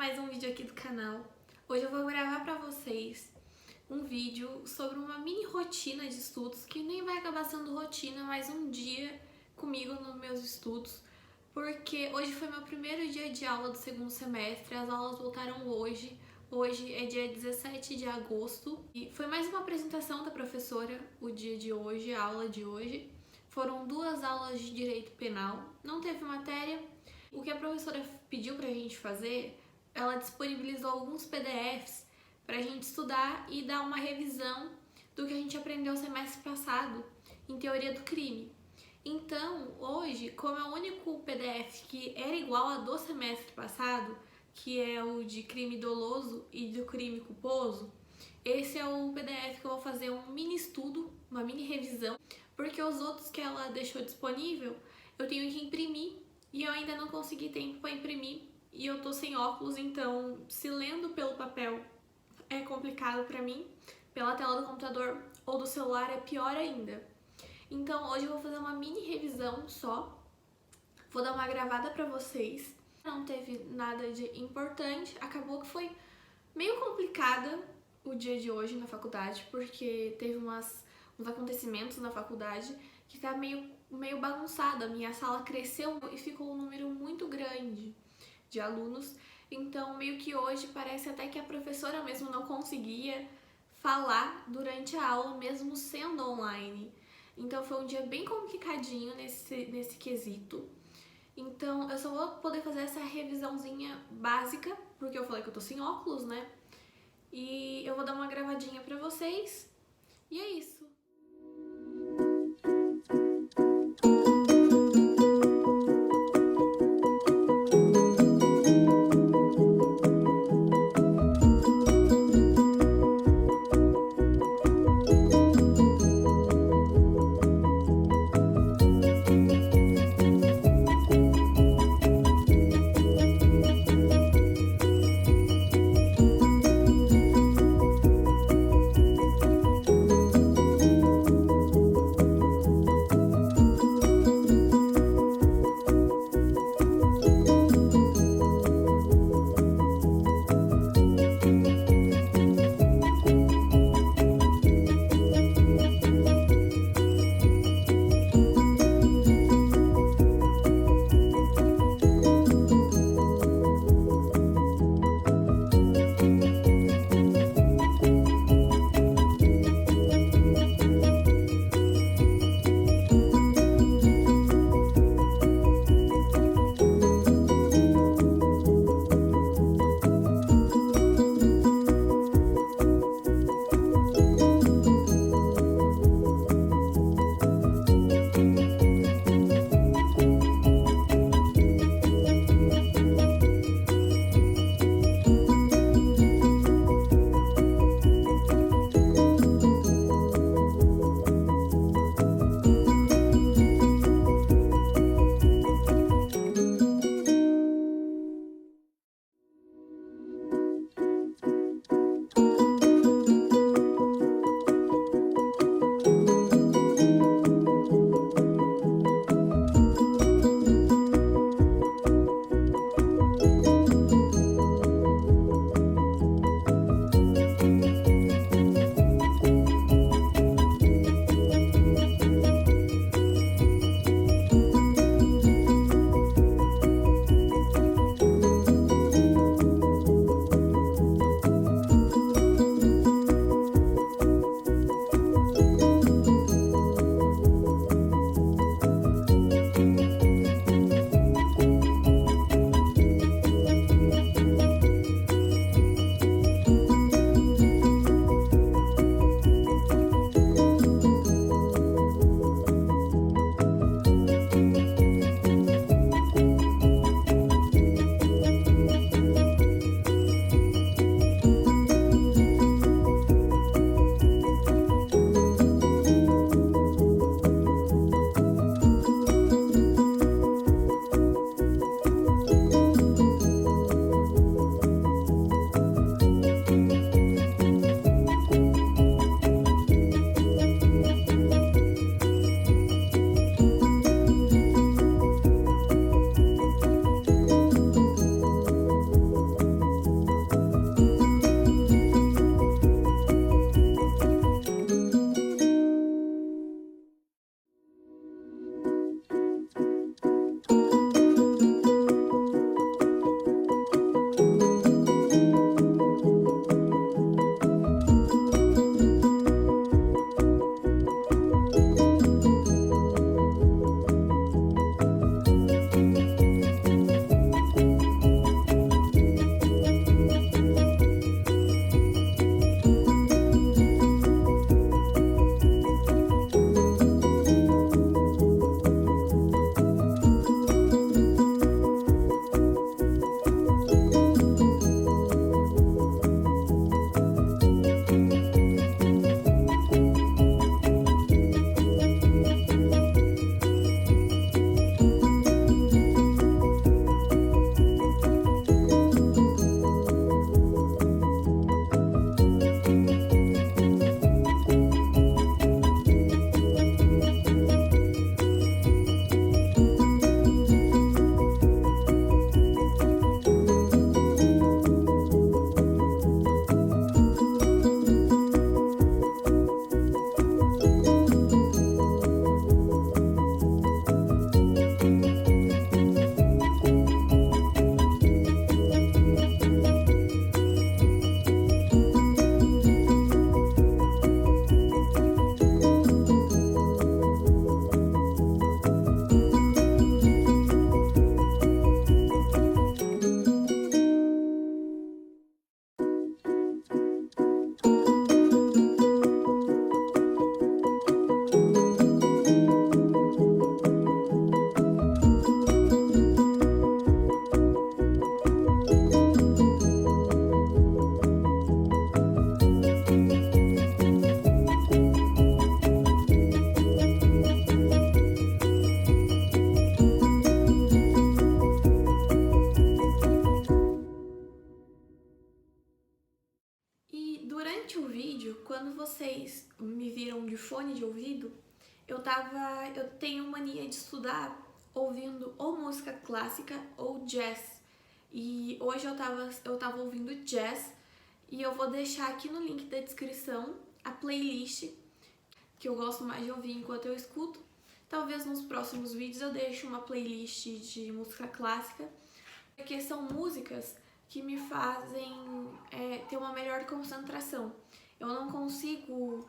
mais um vídeo aqui do canal. Hoje eu vou gravar pra vocês um vídeo sobre uma mini rotina de estudos, que nem vai acabar sendo rotina, mas um dia comigo nos meus estudos, porque hoje foi meu primeiro dia de aula do segundo semestre, as aulas voltaram hoje. Hoje é dia 17 de agosto e foi mais uma apresentação da professora o dia de hoje, a aula de hoje. Foram 2 aulas de direito penal, não teve matéria. O que a professora pediu pra gente fazer, ela disponibilizou alguns PDFs pra gente estudar e dar uma revisão do que a gente aprendeu semestre passado em teoria do crime. Então, hoje, como é o único PDF que era igual a do semestre passado, que é o de crime doloso e do crime culposo, esse é o PDF que eu vou fazer um mini estudo, uma mini revisão, porque os outros que ela deixou disponível eu tenho que imprimir e eu ainda não consegui tempo para imprimir e eu tô sem óculos, então se lendo pelo papel é complicado para mim, pela tela do computador ou do celular é pior ainda. Então hoje eu vou fazer uma mini revisão só, vou dar uma gravada para vocês. Não teve nada de importante, acabou que foi meio complicada o dia de hoje na faculdade, porque teve uns acontecimentos na faculdade que tá meio bagunçada. A minha sala cresceu e ficou um número muito grande de alunos, então meio que hoje parece até que a professora mesmo não conseguia falar durante a aula, mesmo sendo online. Então foi um dia bem complicadinho nesse quesito. Então eu só vou poder fazer essa revisãozinha básica, porque eu falei que eu tô sem óculos, né? E eu vou dar uma gravadinha pra vocês, e é isso. quando vocês me viram de fone de ouvido, eu tenho mania de estudar ouvindo ou música clássica ou jazz. E hoje eu tava ouvindo jazz e eu vou deixar aqui no link da descrição a playlist que eu gosto mais de ouvir enquanto eu escuto. Talvez nos próximos vídeos eu deixe uma playlist de música clássica, porque são músicas que me fazem ter uma melhor concentração. Eu não consigo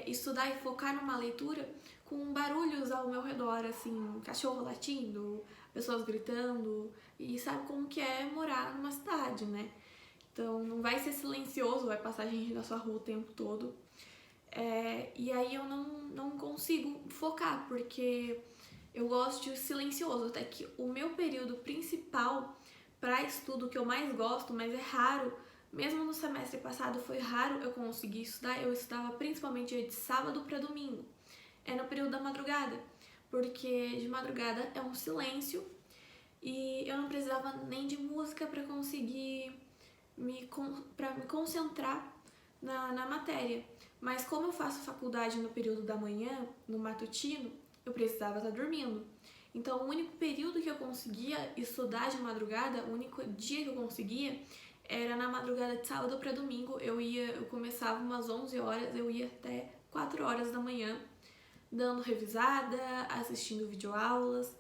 estudar e focar numa leitura com barulhos ao meu redor, assim, cachorro latindo, pessoas gritando, e sabe como que é morar numa cidade, né? Então não vai ser silencioso, vai passar gente na sua rua o tempo todo. E aí eu não consigo focar, porque eu gosto de silencioso, até que o meu período principal para estudo, que eu mais gosto, mas é raro, mesmo no semestre passado foi raro eu conseguir estudar, eu estudava principalmente de sábado para domingo, é no período da madrugada, porque de madrugada é um silêncio e eu não precisava nem de música para conseguir me concentrar na matéria. Mas como eu faço faculdade no período da manhã, no matutino, eu precisava estar dormindo. Então o único período que eu conseguia estudar de madrugada, o único dia que eu conseguia, era na madrugada de sábado para domingo. Eu começava umas 11 horas, eu ia até 4 horas da manhã, dando revisada, assistindo videoaulas,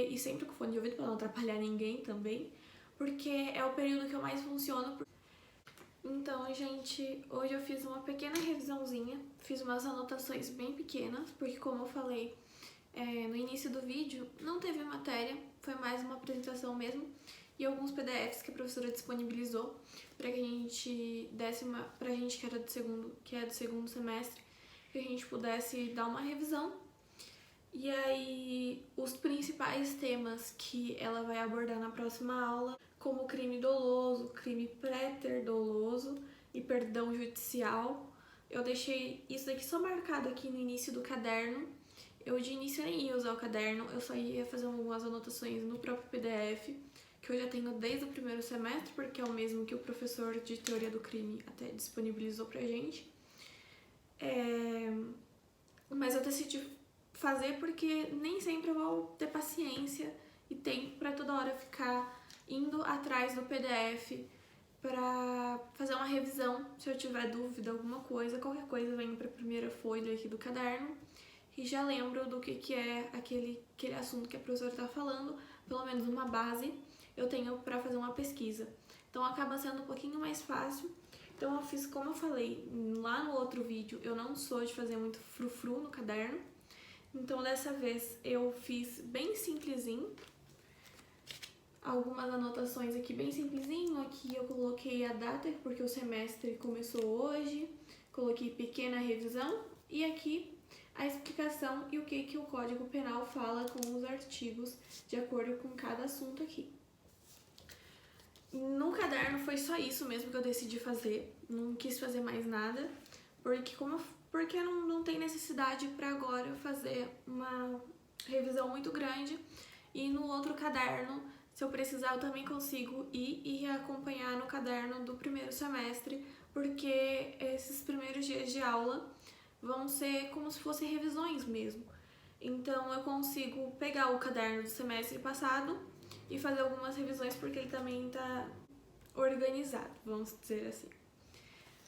e sempre com fone de ouvido para não atrapalhar ninguém também, porque é o período que eu mais funciono. Então, gente, hoje eu fiz uma pequena revisãozinha, fiz umas anotações bem pequenas, porque como eu falei no início do vídeo, não teve matéria, foi mais uma apresentação mesmo, e alguns PDFs que a professora disponibilizou para que a gente pra gente que é do segundo semestre, que a gente pudesse dar uma revisão. E aí, os principais temas que ela vai abordar na próxima aula, como crime doloso, crime préter doloso e perdão judicial. Eu deixei isso daqui só marcado aqui no início do caderno. Eu de início nem ia usar o caderno, eu só ia fazer algumas anotações no próprio PDF, que eu já tenho desde o primeiro semestre, porque é o mesmo que o professor de teoria do crime até disponibilizou pra gente. Mas eu decidi fazer porque nem sempre eu vou ter paciência e tempo para toda hora ficar indo atrás do PDF para fazer uma revisão. Se eu tiver dúvida, alguma coisa, qualquer coisa, eu venho para a primeira folha aqui do caderno e já lembro do que é aquele assunto que a professora está falando, pelo menos uma base eu tenho para fazer uma pesquisa. Então acaba sendo um pouquinho mais fácil. Então eu fiz, como eu falei lá no outro vídeo, eu não sou de fazer muito frufru no caderno. Então dessa vez eu fiz bem simplesinho, algumas anotações aqui bem simplesinho. Aqui eu coloquei a data, porque o semestre começou hoje, coloquei pequena revisão, e aqui a explicação e o que o Código Penal fala com os artigos de acordo com cada assunto aqui. No caderno foi só isso mesmo que eu decidi fazer, não quis fazer mais nada, porque não tem necessidade para agora fazer uma revisão muito grande. E no outro caderno, se eu precisar, eu também consigo ir e acompanhar no caderno do primeiro semestre, porque esses primeiros dias de aula vão ser como se fossem revisões mesmo. Então eu consigo pegar o caderno do semestre passado e fazer algumas revisões, porque ele também está organizado, vamos dizer assim.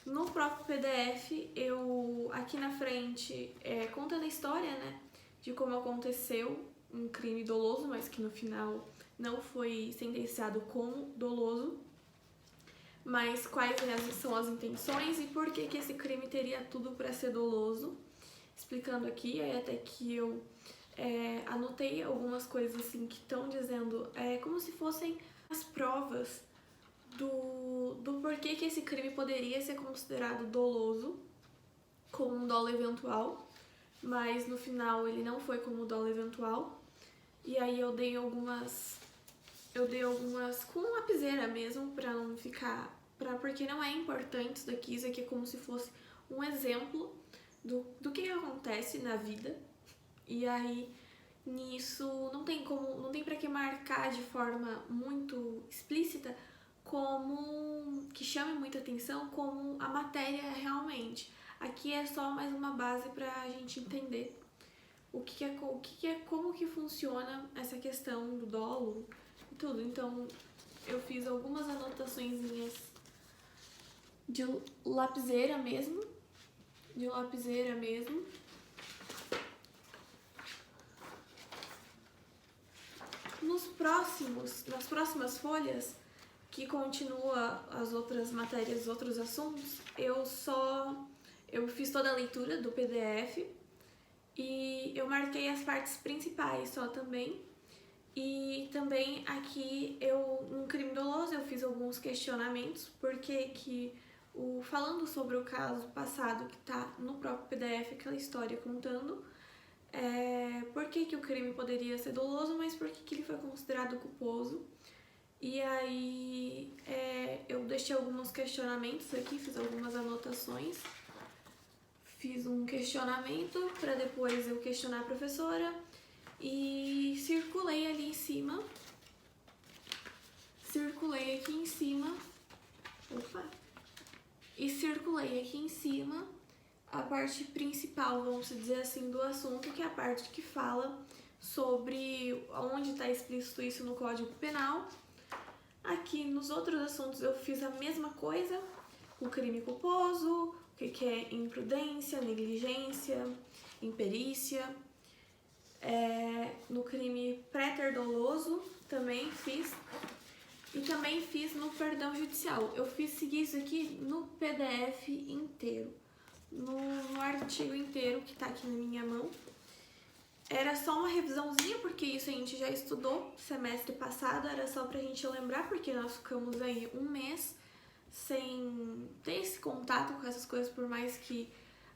No próprio PDF, eu aqui na frente, contando a história, né, de como aconteceu um crime doloso, mas que no final não foi sentenciado como doloso, mas quais são as intenções e por que esse crime teria tudo para ser doloso, explicando aqui, aí até que eu anotei algumas coisas assim que estão dizendo, como se fossem as provas do porquê que esse crime poderia ser considerado doloso, como um dolo eventual, mas no final ele não foi como dolo eventual. E aí eu dei algumas com lapiseira mesmo, pra não ficar, porque não é importante isso aqui é como se fosse um exemplo do que acontece na vida. E aí nisso não tem pra que marcar de forma muito explícita que chame muita atenção como a matéria é realmente. Aqui é só mais uma base para a gente entender como que funciona essa questão do dolo e tudo. Então eu fiz algumas anotaçõezinhas de lapiseira mesmo. Nas próximas folhas, que continua as outras matérias, os outros assuntos, eu fiz toda a leitura do PDF e eu marquei as partes principais só também. E também aqui, no crime doloso, eu fiz alguns questionamentos, porque falando sobre o caso passado que tá no próprio PDF, aquela história contando, por que o crime poderia ser doloso, mas por que ele foi considerado culposo. E aí eu deixei alguns questionamentos aqui, fiz algumas anotações. Fiz um questionamento para depois eu questionar a professora e circulei aqui em cima a parte principal, vamos dizer assim, do assunto, que é a parte que fala sobre onde está explícito isso no Código Penal. Aqui nos outros assuntos eu fiz a mesma coisa, o crime culposo, o que é imprudência, negligência, imperícia. No crime pré-doloso também fiz. E também fiz no perdão judicial. Eu segui isso aqui no PDF inteiro, no artigo inteiro que tá aqui na minha mão. Era só uma revisãozinha, porque isso a gente já estudou semestre passado, era só pra gente lembrar, porque nós ficamos aí um mês sem ter esse contato com essas coisas, por mais que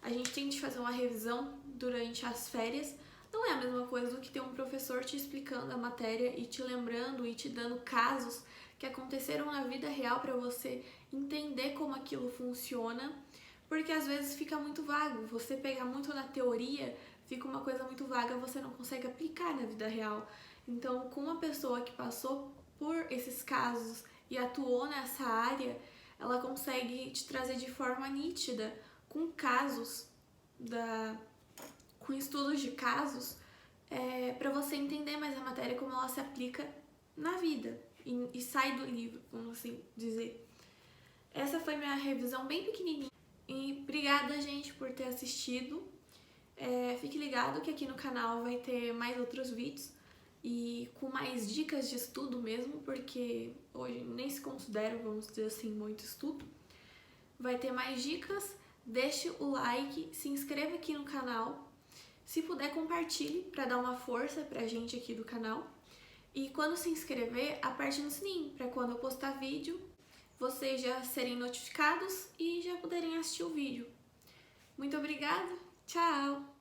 a gente tente fazer uma revisão durante as férias. Não é a mesma coisa do que ter um professor te explicando a matéria e te lembrando e te dando casos que aconteceram na vida real para você entender como aquilo funciona, porque às vezes fica muito vago, você pega muito na teoria, fica uma coisa muito vaga, você não consegue aplicar na vida real. Então, com uma pessoa que passou por esses casos e atuou nessa área, ela consegue te trazer de forma nítida, com casos, com estudos de casos, para você entender mais a matéria, como ela se aplica na vida e sai do livro, vamos assim dizer. Essa foi minha revisão bem pequenininha. E obrigada, gente, por ter assistido. Fique ligado que aqui no canal vai ter mais outros vídeos e com mais dicas de estudo mesmo, porque hoje nem se considera, vamos dizer assim, muito estudo. Vai ter mais dicas, deixe o like, se inscreva aqui no canal. Se puder, compartilhe para dar uma força pra gente aqui do canal. E quando se inscrever, aperte no sininho, para quando eu postar vídeo, vocês já serem notificados e já poderem assistir o vídeo. Muito obrigada, tchau!